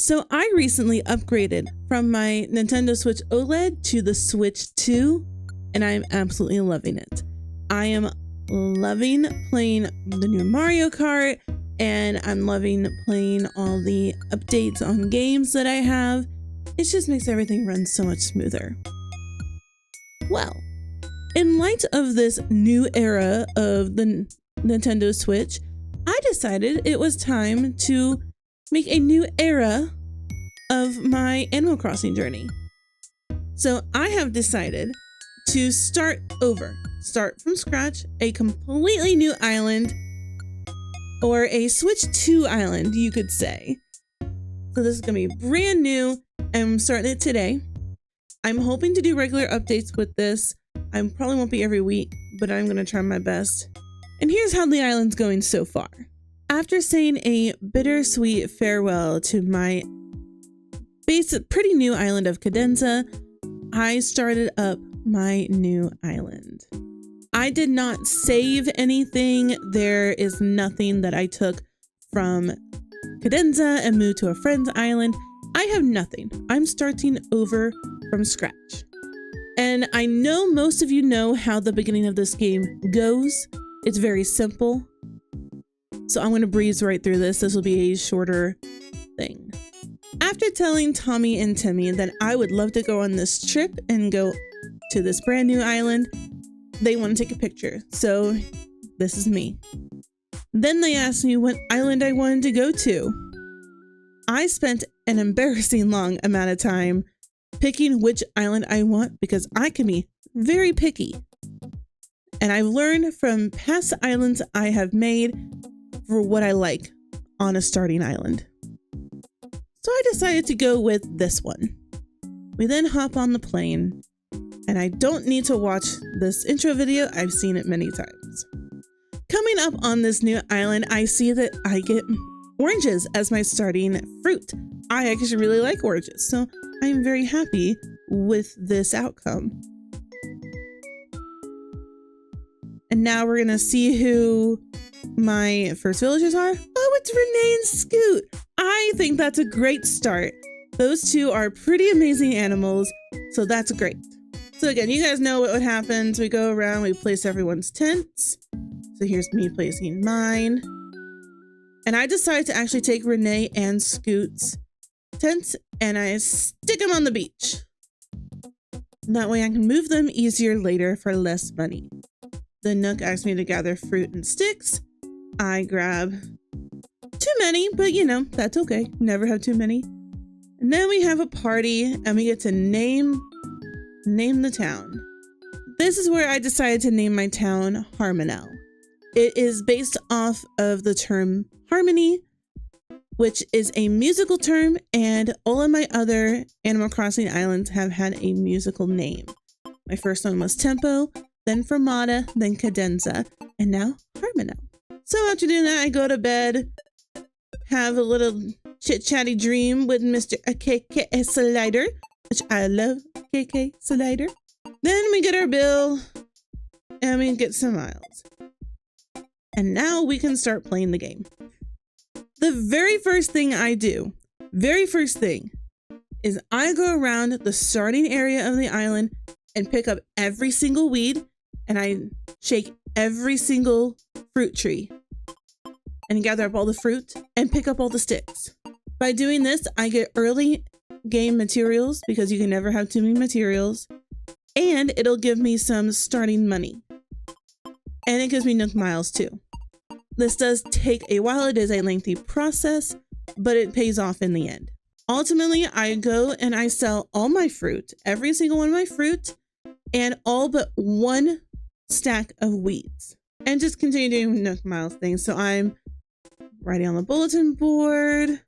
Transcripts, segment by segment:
So I recently upgraded from my Nintendo Switch OLED to the Switch 2, and I'm absolutely loving it. I am loving playing the new Mario Kart, and I'm loving playing all the updates on games that I have. It just makes everything run so much smoother. Well, in light of this new era of the Nintendo Switch, I decided it was time to make a new era of my Animal Crossing journey. So I have decided to start over, start from scratch, a completely new island, or a Switch 2 island, you could say. So this is going to be brand new. I'm starting it today. I'm hoping to do regular updates with this. I probably won't be every week, but I'm going to try my best. And here's how the island's going so far. After saying a bittersweet farewell to my pretty new island of Cadenza, I started up my new island. I did not save anything. There is nothing that I took from Cadenza and moved to a friend's island. I have nothing. I'm starting over from scratch. And I know most of you know how the beginning of this game goes. It's very simple. So I'm going to breeze right through this. This will be a shorter thing. After telling Tommy and Timmy that I would love to go on this trip and go to this brand new island, they want to take a picture. So this is me. Then they asked me what island I wanted to go to. I spent an embarrassing long amount of time picking which island I want because I can be very picky. And I've learned from past islands I have made for what I like on a starting island. So I decided to go with this one. We then hop on the plane, and I don't need to watch this intro video. I've seen it many times. Coming up on this new island, I see that I get oranges as my starting fruit. I actually really like oranges, so I'm very happy with this outcome. And now we're gonna see who my first villagers are. Oh, it's Renee and Scoot. I think that's a great start. Those two are pretty amazing animals, so that's great. So again, you guys know what happens. We go around, we place everyone's tents. So here's me placing mine. And I decided to actually take Renee and Scoot's tents and I stick them on the beach. That way I can move them easier later for less money. The Nook asked me to gather fruit and sticks. I grab too many, but you know, that's okay. Never have too many. And then we have a party and we get to name the town. This is where I decided to name my town Harmonelle. It is based off of the term harmony, which is a musical term, and all of my other Animal Crossing islands have had a musical name. My first one was Tempo, then Fermata, then Cadenza, and now Harmonelle. So after doing that, I go to bed, have a little chit-chatty dream with Mr. KK Slider, which I love KK Slider. Then we get our bill, and we get some miles. And now we can start playing the game. The very first thing I do, is I go around the starting area of the island and pick up every single weed, and I shake every single fruit tree and gather up all the fruit and pick up all the sticks. By doing this, I get early game materials because you can never have too many materials, and it'll give me some starting money. And it gives me Nook miles too. This does take a while. It is a lengthy process, but it pays off in the end. Ultimately, I go and I sell all my fruit, every single one of my fruit, and all but one stack of weeds, and just continue doing Nook miles things. So I'm writing on the bulletin board,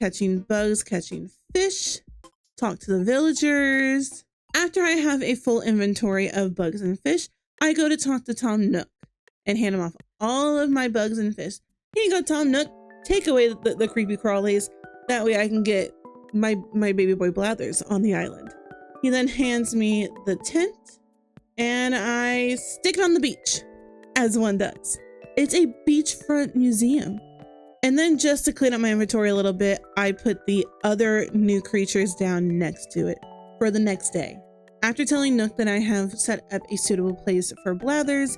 catching bugs, catching fish, talk to the villagers. After I have a full inventory of bugs and fish, I go to talk to Tom Nook and hand him off all of my bugs and fish. Here you go, Tom Nook. Take away the creepy crawlies. That way I can get my baby boy Blathers on the island. He then hands me the tent and I stick it on the beach, as one does. It's a beachfront museum. And then just to clean up my inventory a little bit, I put the other new creatures down next to it for the next day. After telling Nook that I have set up a suitable place for Blathers,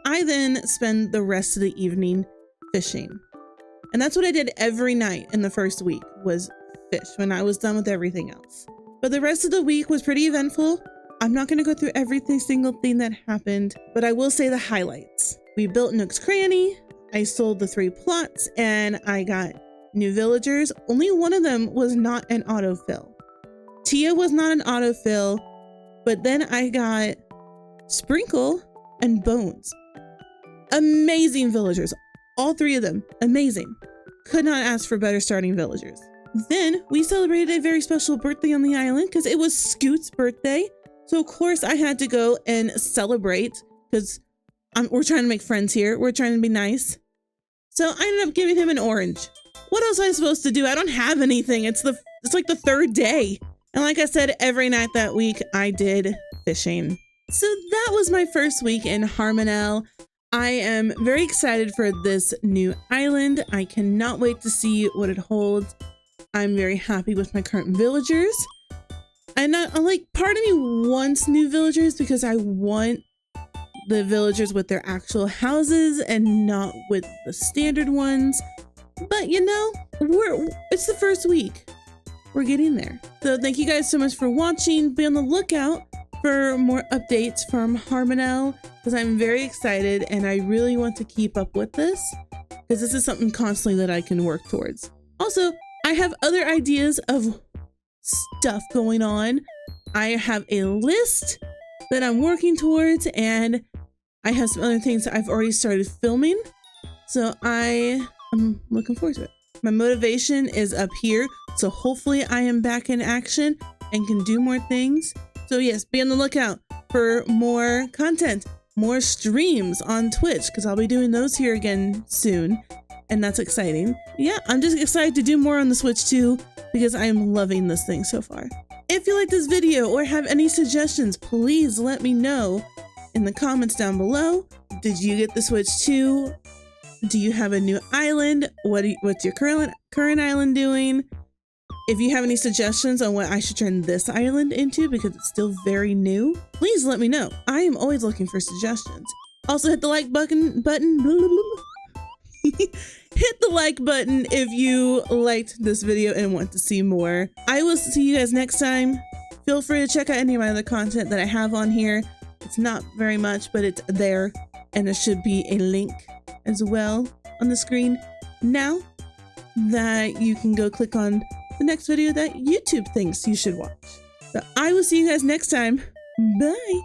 I then spend the rest of the evening fishing. And that's what I did every night in the first week, was fish when I was done with everything else. But the rest of the week was pretty eventful. I'm not going to go through every single thing that happened, but I will say the highlights. We built Nook's Cranny, I sold the 3 plots, and I got new villagers. Only one of them was not an autofill. Tia was not an autofill, but then I got Sprinkle and Bones. Amazing villagers. All 3 of them. Amazing. Could not ask for better starting villagers. Then we celebrated a very special birthday on the island because it was Scoot's birthday. So of course I had to go and celebrate because we're trying to make friends here. We're trying to be nice. So I ended up giving him an orange. What else am I supposed to do? I don't have anything. It's like the 3rd day. And like I said, every night that week I did fishing. So that was my first week in Harmonelle. I am very excited for this new island. I cannot wait to see what it holds. I'm very happy with my current villagers. And part of me wants new villagers because I want the villagers with their actual houses and not with the standard ones. But you know, it's the first week. We're getting there. So thank you guys so much for watching. Be on the lookout for more updates from Harmonelle because I'm very excited and I really want to keep up with this because this is something constantly that I can work towards. Also, I have other ideas of stuff going on. I have a list that I'm working towards and I have some other things that I've already started filming. So I am looking forward to it. My motivation is up here. So hopefully I am back in action and can do more things. So yes, be on the lookout for more content, more streams on Twitch, because I'll be doing those here again soon. And that's exciting. Yeah, I'm just excited to do more on the Switch too, because I am loving this thing so far. If you like this video or have any suggestions, please let me know in the comments down below. Did you get the Switch too? Do you have a new island? What's your current island doing? If you have any suggestions on what I should turn this island into because it's still very new, please let me know. I am always looking for suggestions. Also hit the like button. Hit the like button if you liked this video and want to see more. I will see you guys next time. Feel free to check out any of my other content that I have on here. It's not very much, but it's there. And there should be a link as well on the screen now that you can go click on the next video that YouTube thinks you should watch. So I will see you guys next time. Bye.